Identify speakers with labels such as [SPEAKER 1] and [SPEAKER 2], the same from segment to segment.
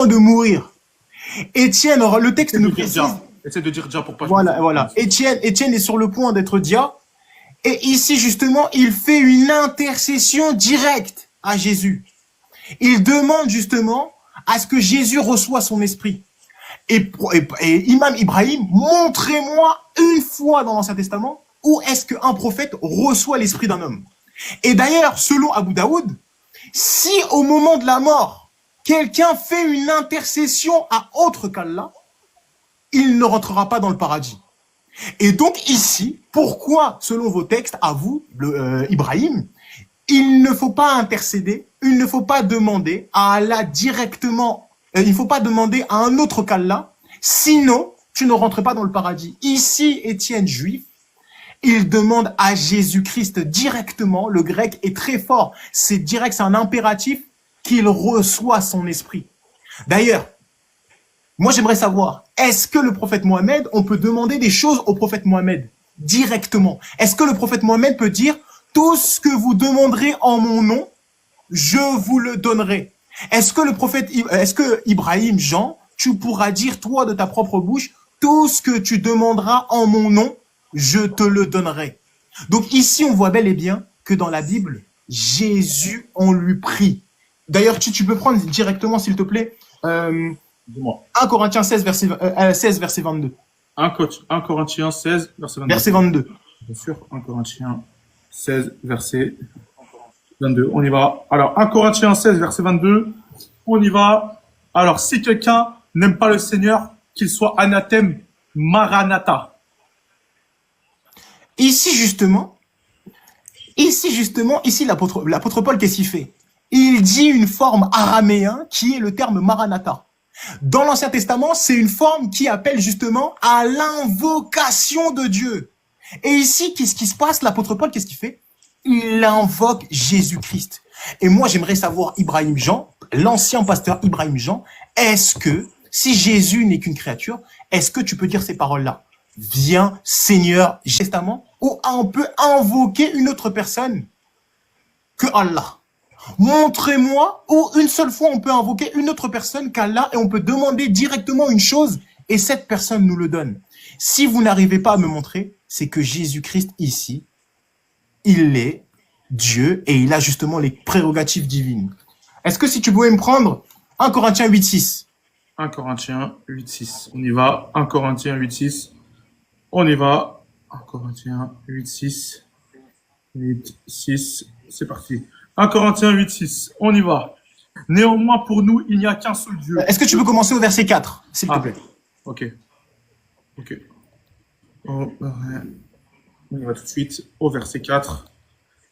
[SPEAKER 1] de mourir. Étienne, le texte nous précise.
[SPEAKER 2] Essaie de dire Dia pour pas.
[SPEAKER 1] Voilà. Étienne est sur le point d'être Dia. Et ici, justement, il fait une intercession directe à Jésus. Il demande justement à ce que Jésus reçoive son esprit. Et Imam Ibrahim, montrez-moi une fois dans l'Ancien Testament où est-ce qu'un prophète reçoit l'esprit d'un homme. Et d'ailleurs, selon Abu Daoud, si au moment de la mort, quelqu'un fait une intercession à autre qu'Allah, il ne rentrera pas dans le paradis. Et donc ici, pourquoi, selon vos textes, à vous, Ibrahim, il ne faut pas intercéder, il ne faut pas demander à Allah directement, il ne faut pas demander à un autre qu'Allah, sinon tu ne rentres pas dans le paradis. Ici, Étienne juif, il demande à Jésus-Christ directement, le grec est très fort, c'est direct, c'est un impératif, qu'il reçoit son esprit. D'ailleurs, moi j'aimerais savoir, est-ce que le prophète Mohammed, on peut demander des choses au prophète Mohammed directement? Est-ce que le prophète Mohammed peut dire, tout ce que vous demanderez en mon nom, je vous le donnerai? Est-ce que Ibrahim, Jean, tu pourras dire toi de ta propre bouche, tout ce que tu demanderas en mon nom, je te le donnerai? Donc ici, on voit bel et bien que dans la Bible, Jésus, on lui prie. D'ailleurs, tu peux prendre directement, s'il te plaît, 1 Corinthiens 16, verset 22.
[SPEAKER 2] 1 Corinthiens 16, verset 22.
[SPEAKER 1] Verset 22.
[SPEAKER 2] Bien sûr, 1 Corinthiens 16, verset 22. On y va. Alors, 1 Corinthiens 16, verset 22. On y va. Alors, si quelqu'un n'aime pas le Seigneur, qu'il soit anathème, Maranatha.
[SPEAKER 1] Ici, justement, l'apôtre Paul, qu'est-ce qu'il fait? Il dit une forme araméen qui est le terme Maranatha. Dans l'Ancien Testament, c'est une forme qui appelle justement à l'invocation de Dieu. Et ici, qu'est-ce qui se passe? L'apôtre Paul, qu'est-ce qu'il fait? Il invoque Jésus-Christ. Et moi, j'aimerais savoir, Ibrahim Jean, l'ancien pasteur Ibrahim Jean, est-ce que, si Jésus n'est qu'une créature, est-ce que tu peux dire ces paroles-là? Viens, Seigneur, Testament, ou on peut invoquer une autre personne que Allah? Montrez-moi où une seule fois on peut invoquer une autre personne qu'Allah et on peut demander directement une chose et cette personne nous le donne. Si vous n'arrivez pas à me montrer, c'est que Jésus-Christ ici, il est Dieu et il a justement les prérogatives divines. Est-ce que si tu pouvais me prendre 1 Corinthiens 8.6?
[SPEAKER 2] 1 Corinthiens 8.6. On y va. 1 Corinthiens 8.6. On y va. 1 Corinthiens 8.6. 8.6. C'est parti. 1 Corinthiens 8.6. On y va. Néanmoins, pour nous, il n'y a qu'un seul Dieu.
[SPEAKER 1] Est-ce que tu peux commencer au verset 4, s'il te plaît?
[SPEAKER 2] Ok. On y va tout de suite au verset 4.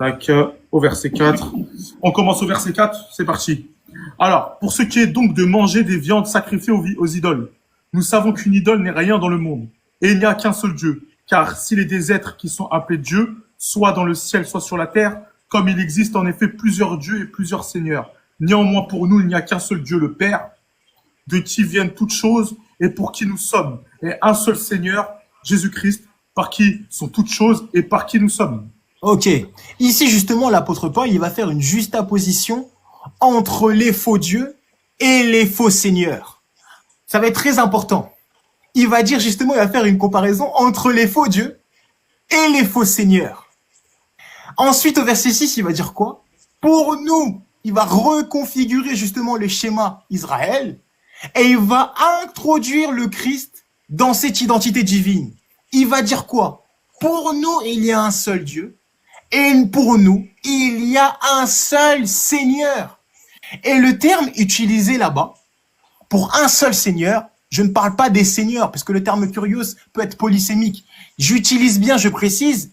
[SPEAKER 2] Tac, au verset 4. On commence au verset 4. C'est parti. Alors, pour ce qui est donc de manger des viandes sacrifiées aux idoles, nous savons qu'une idole n'est rien dans le monde. Et il n'y a qu'un seul Dieu. Car s'il est des êtres qui sont appelés dieux, soit dans le ciel, soit sur la terre, comme il existe en effet plusieurs dieux et plusieurs seigneurs. Néanmoins, pour nous, il n'y a qu'un seul Dieu, le Père, de qui viennent toutes choses et pour qui nous sommes. Et un seul Seigneur, Jésus-Christ, par qui sont toutes choses et par qui nous sommes.
[SPEAKER 1] Ok. Ici, justement, l'apôtre Paul, il va faire une juxtaposition entre les faux dieux et les faux seigneurs. Ça va être très important. Il va dire justement, il va faire une comparaison entre les faux dieux et les faux seigneurs. Ensuite, au verset 6, il va dire quoi? Pour nous, il va reconfigurer justement le schéma Israël et il va introduire le Christ dans cette identité divine. Il va dire quoi? Pour nous, il y a un seul Dieu et pour nous, il y a un seul Seigneur. Et le terme utilisé là-bas, pour un seul Seigneur, je ne parle pas des seigneurs, parce que le terme curios peut être polysémique. J'utilise bien, je précise,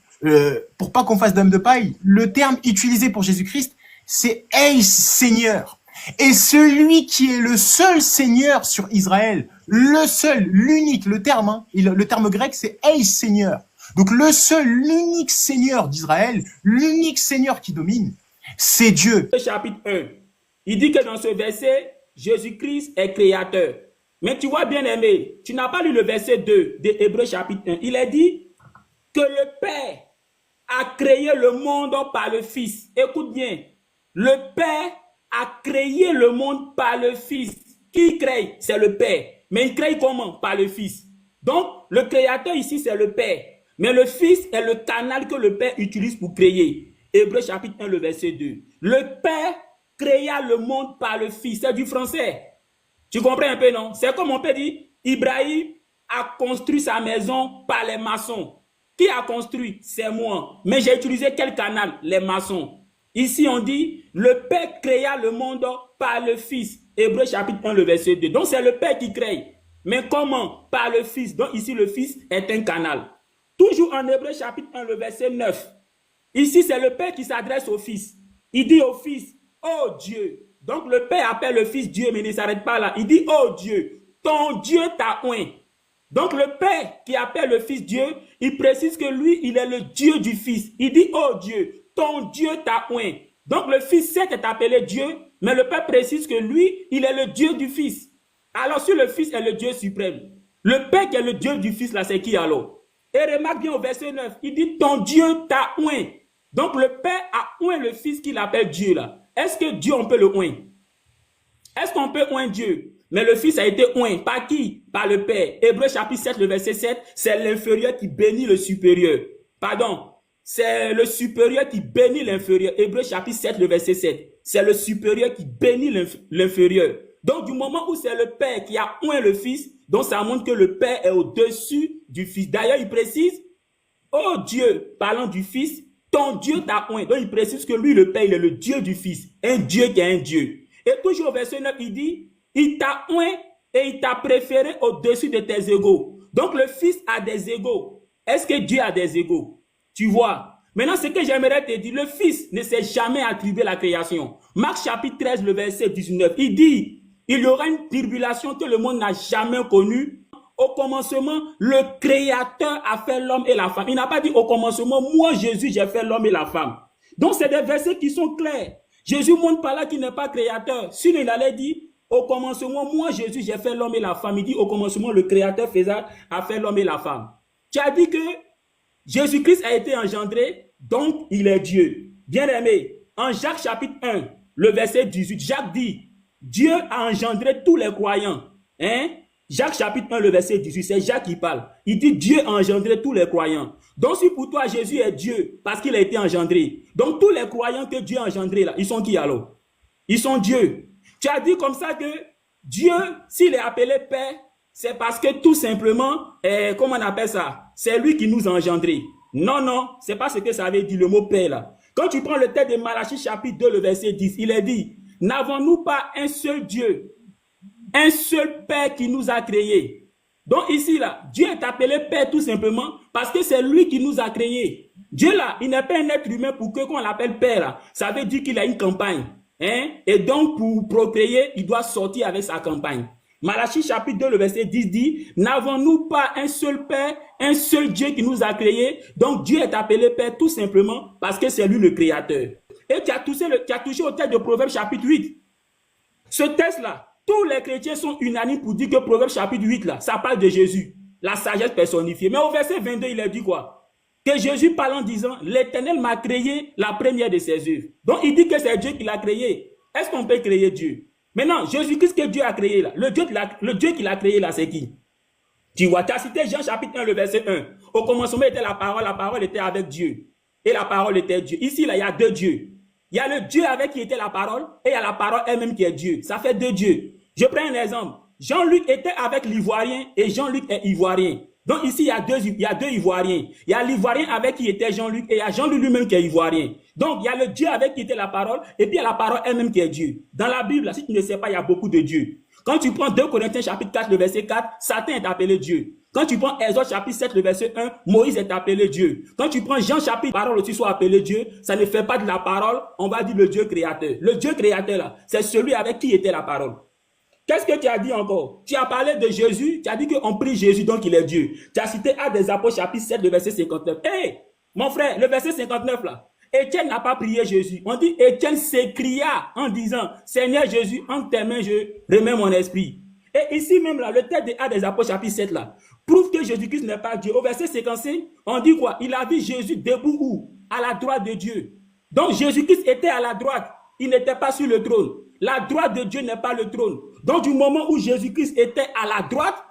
[SPEAKER 1] pour pas qu'on fasse d'homme de paille, le terme utilisé pour Jésus-Christ, c'est Eis Seigneur. Et celui qui est le seul Seigneur sur Israël, le seul, l'unique, le terme grec, c'est Eis Seigneur. Donc le seul, l'unique Seigneur d'Israël, l'unique Seigneur qui domine, c'est Dieu.
[SPEAKER 3] Chapitre 1, il dit que dans ce verset, Jésus-Christ est créateur. Mais tu vois, bien aimé, tu n'as pas lu le verset 2 de Hébreux chapitre 1. Il est dit que le Père a créé le monde par le Fils. Écoute bien, le Père a créé le monde par le Fils. Qui crée? C'est le Père. Mais il crée comment? Par le Fils. Donc, le créateur ici, c'est le Père. Mais le Fils est le canal que le Père utilise pour créer. Hébreux chapitre 1, le verset 2. Le Père créa le monde par le Fils. C'est du français. Tu comprends un peu, non? C'est comme on peut dire, Ibrahim a construit sa maison par les maçons. Qui a construit? C'est moi. Mais j'ai utilisé quel canal? Les maçons. Ici, on dit, le Père créa le monde par le Fils. Hébreux chapitre 1, le verset 2. Donc, c'est le Père qui crée. Mais comment? Par le Fils. Donc, ici, le Fils est un canal. Toujours en Hébreux chapitre 1, le verset 9. Ici, c'est le Père qui s'adresse au Fils. Il dit au Fils, oh Dieu. Donc, le Père appelle le Fils Dieu, mais il ne s'arrête pas là. Il dit, oh Dieu, ton Dieu t'a oint. Donc, le Père qui appelle le Fils Dieu, il précise que lui, il est le Dieu du Fils. Il dit, oh Dieu, ton Dieu t'a oint. Donc, le Fils sait est appelé Dieu, mais le Père précise que lui, il est le Dieu du Fils. Alors, si le Fils est le Dieu suprême, le Père qui est le Dieu du Fils, là, c'est qui alors? Et remarque bien au verset 9, il dit, ton Dieu t'a oint. Donc, le Père a oint le Fils qu'il appelle Dieu, là. Est-ce que Dieu, on peut le oint? Est-ce qu'on peut oint Dieu? Mais le Fils a été oint. Par qui? Par le Père. Hébreux chapitre 7, le verset 7, c'est l'inférieur qui bénit le supérieur. Pardon. C'est le supérieur qui bénit l'inférieur. Hébreux chapitre 7, le verset 7. C'est le supérieur qui bénit l'inférieur. Donc, du moment où c'est le Père qui a oint le Fils, donc ça montre que le Père est au-dessus du Fils. D'ailleurs, il précise, oh Dieu, parlant du Fils, ton Dieu t'a oint. Donc, il précise que lui, le Père, il est le Dieu du Fils. Un Dieu qui est un Dieu. Et toujours au verset 9, il dit, il t'a oint et il t'a préféré au-dessus de tes égaux. Donc, le Fils a des égaux. Est-ce que Dieu a des égaux? Tu vois. Maintenant, ce que j'aimerais te dire, le Fils ne s'est jamais attribué la création. Marc chapitre 13, le verset 19, il dit, il y aura une tribulation que le monde n'a jamais connue. Au commencement, le Créateur a fait l'homme et la femme. Il n'a pas dit au commencement, moi Jésus, j'ai fait l'homme et la femme. Donc, c'est des versets qui sont clairs. Jésus montre par là qu'il n'est pas créateur. Sinon, il allait dire, au commencement, moi Jésus, j'ai fait l'homme et la femme. Il dit, au commencement, le Créateur a fait l'homme et la femme. Tu as dit que Jésus-Christ a été engendré, donc il est Dieu. Bien aimé, en Jacques chapitre 1, le verset 18, Jacques dit, Dieu a engendré tous les croyants. Hein? Jacques chapitre 1, le verset 18, c'est Jacques qui parle. Il dit Dieu a engendré tous les croyants. Donc si pour toi Jésus est Dieu parce qu'il a été engendré, donc tous les croyants que Dieu a engendrés là, ils sont qui alors? Ils sont Dieu. Tu as dit comme ça que Dieu, s'il est appelé Père, c'est parce que tout simplement, comment on appelle ça? C'est lui qui nous a engendrés. Non, non, c'est pas ce que ça veut dire le mot Père là. Quand tu prends le texte de Malachie chapitre 2, le verset 10, il est dit, n'avons-nous pas un seul Dieu, un seul Père qui nous a créés? Donc ici là, Dieu est appelé Père tout simplement parce que c'est lui qui nous a créés. Dieu là, il n'est pas un être humain pour que qu'on l'appelle Père là. Ça veut dire qu'il a une campagne. Hein? Et donc pour procréer, il doit sortir avec sa campagne. Malachie chapitre 2, le verset 10 dit, n'avons-nous pas un seul Père, un seul Dieu qui nous a créés? Donc Dieu est appelé Père tout simplement parce que c'est lui le créateur. Et tu as touché au texte de Proverbes chapitre 8. Ce texte-là, tous les chrétiens sont unanimes pour dire que Proverbes chapitre 8, là, ça parle de Jésus, la sagesse personnifiée. Mais au verset 22, il a dit quoi? Que Jésus parle en disant, l'Éternel m'a créé la première de ses œuvres. Donc il dit que c'est Dieu qui l'a créé. Est-ce qu'on peut créer Dieu? Maintenant, Jésus-Christ que Dieu a créé là, le Dieu qui l'a créé là, c'est qui? Tu vois, tu as cité Jean chapitre 1, le verset 1. Au commencement était la parole était avec Dieu. Et la parole était Dieu. Ici, là, il y a deux dieux. Il y a le Dieu avec qui était la parole, et il y a la parole elle-même qui est Dieu. Ça fait deux dieux. Je prends un exemple. Jean-Luc était avec l'Ivoirien, et Jean-Luc est Ivoirien. Donc ici, il y a deux Ivoiriens. Il y a l'Ivoirien avec qui était Jean-Luc, et il y a Jean-Luc lui-même qui est Ivoirien. Donc, il y a le Dieu avec qui était la parole, et puis il y a la parole elle-même qui est Dieu. Dans la Bible, là, si tu ne sais pas, il y a beaucoup de dieux. Quand tu prends 2 Corinthiens chapitre 4, le verset 4, Satan est appelé Dieu. Quand tu prends Exode chapitre 7, le verset 1, Moïse est appelé Dieu. Quand tu prends Jean chapitre, parole aussi soit appelé Dieu, ça ne fait pas de la parole, on va dire le Dieu créateur. Le Dieu créateur là, c'est celui avec qui était la parole. Qu'est-ce que tu as dit encore? Tu as parlé de Jésus, tu as dit qu'on prie Jésus, donc il est Dieu. Tu as cité Actes des Apôtres chapitre 7, le verset 59. Hé, mon frère, le verset 59 là, Étienne n'a pas prié Jésus. On dit Étienne s'écria en disant, Seigneur Jésus, entre tes mains, je remets mon esprit. Et ici même là, le texte des Actes des Apôtres chapitre 7 là, prouve que Jésus-Christ n'est pas Dieu. Au verset 55, on dit quoi? Il a vu Jésus debout où? À la droite de Dieu. Donc Jésus-Christ était à la droite. Il n'était pas sur le trône. La droite de Dieu n'est pas le trône. Donc, du moment où Jésus-Christ était à la droite,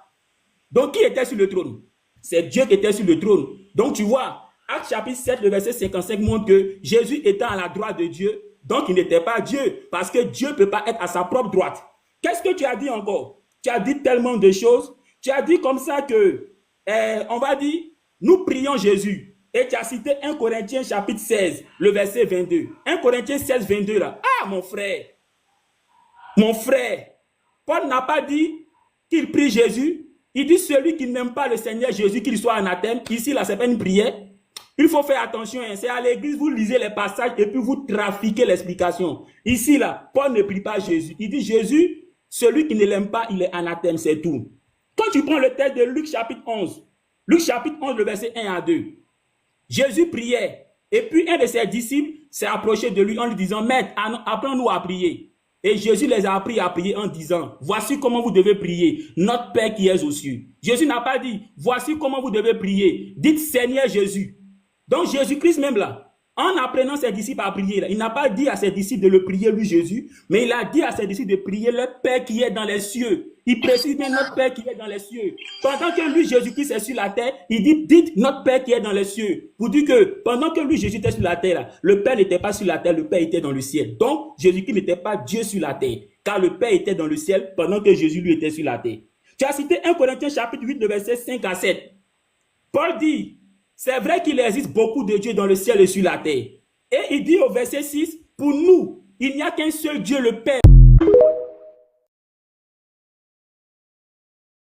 [SPEAKER 3] donc qui était sur le trône? C'est Dieu qui était sur le trône. Donc, tu vois, Acte chapitre 7, le verset 55 montre que Jésus étant à la droite de Dieu, donc il n'était pas Dieu, parce que Dieu ne peut pas être à sa propre droite. Qu'est-ce que tu as dit encore? Tu as dit tellement de choses. Tu as dit comme ça que, on va dire, nous prions Jésus. Et tu as cité 1 Corinthiens chapitre 16, le verset 22. 1 Corinthiens 16, 22 là. Ah, mon frère, Paul n'a pas dit qu'il prie Jésus. Il dit celui qui n'aime pas le Seigneur Jésus, qu'il soit anathème. Ici, là, c'est pas une prière. Il faut faire attention. Hein. C'est à l'église, vous lisez les passages et puis vous trafiquez l'explication. Ici, là, Paul ne prie pas Jésus. Il dit Jésus, celui qui ne l'aime pas, il est anathème, c'est tout. Quand tu prends le texte de Luc chapitre 11, le verset 1 à 2, Jésus priait. Et puis un de ses disciples s'est approché de lui en lui disant, Maître, apprends-nous à prier. Et Jésus les a appris à prier en disant, voici comment vous devez prier, notre Père qui est aux cieux. Jésus n'a pas dit, voici comment vous devez prier. Dites Seigneur Jésus. Donc Jésus-Christ même là, en apprenant ses disciples à prier, là, il n'a pas dit à ses disciples de le prier lui Jésus, mais il a dit à ses disciples de prier le Père qui est dans les cieux. Il précise bien notre Père qui est dans les cieux. Pendant que lui, Jésus-Christ est sur la terre, il dit, dites notre Père qui est dans les cieux. Pour dire que pendant que lui, Jésus était sur la terre, là, le Père n'était pas sur la terre, le Père était dans le ciel. Donc, Jésus-Christ n'était pas Dieu sur la terre, car le Père était dans le ciel pendant que Jésus, lui, était sur la terre. Tu as cité 1 Corinthiens chapitre 8, le verset 5 à 7. Paul dit, c'est vrai qu'il existe beaucoup de dieux dans le ciel et sur la terre. Et il dit au verset 6, pour nous, il n'y a qu'un seul Dieu, le Père.